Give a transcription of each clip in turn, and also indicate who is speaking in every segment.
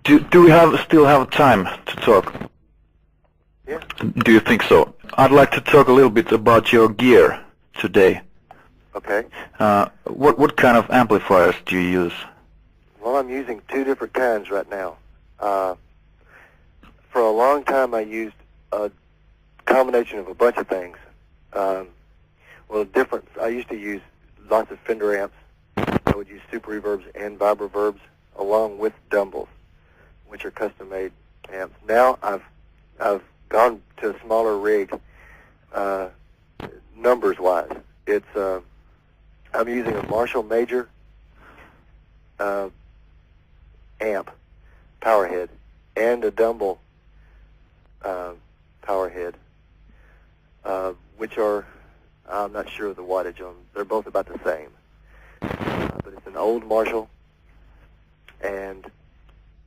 Speaker 1: Do we still have time to talk?
Speaker 2: Yeah.
Speaker 1: Do you think so? I'd like to talk a little bit about your gear today.
Speaker 2: Okay.
Speaker 1: What kind of amplifiers do you use?
Speaker 2: Well, I'm using two different kinds right now. For a long time, I used a combination of a bunch of things. I used to use lots of Fender amps. I would use super reverbs and vibroverbs along with Dumbles, which are custom-made amps. Now I've gone to a smaller rig, numbers-wise. I'm using a Marshall Major amp, power head, and a Dumble power head, which are, I'm not sure of the wattage on them. They're both about the same. But it's an old Marshall and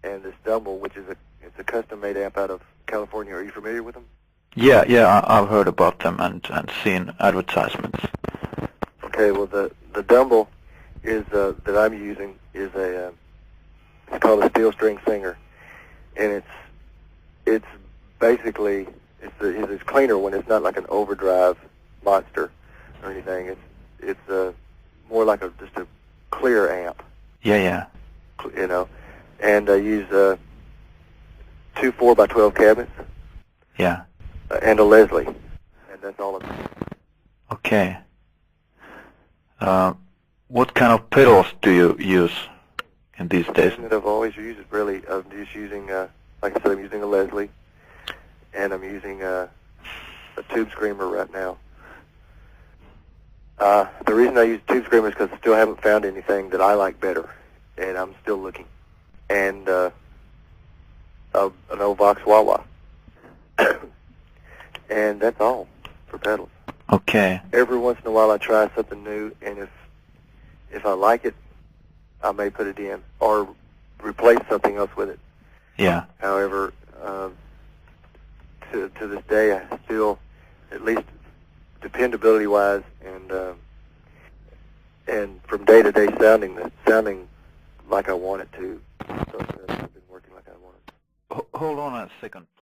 Speaker 2: this Dumble, which is it's a custom-made amp out of California. Are you familiar with them?
Speaker 1: Yeah, I've heard about them and seen advertisements.
Speaker 2: Okay, well the Dumble is that I'm using is it's called a steel string singer, and it's basically it's cleaner when it's not like an overdrive monster or anything. It's more like just a clear amp.
Speaker 1: Yeah.
Speaker 2: You know, and I use two 4x12 cabinets.
Speaker 1: Yeah.
Speaker 2: And a Leslie, and that's all of it.
Speaker 1: Okay. What kind of pedals do you use in these days?
Speaker 2: That I've always used is really, I'm just using, like I said, I'm using a Leslie, and I'm using a Tube Screamer right now. The reason I use Tube Screamer is because I still haven't found anything that I like better, and I'm still looking. And an old Vox Wah-Wah. And that's all for pedals.
Speaker 1: Okay.
Speaker 2: Every once in a while I try something new, and if I like it, I may put it in or replace something else with it.
Speaker 1: Yeah.
Speaker 2: However, to this day, I still, at least dependability-wise and from day to day sounding like I want it to. So it's been working like I want it.
Speaker 1: Hold on a second.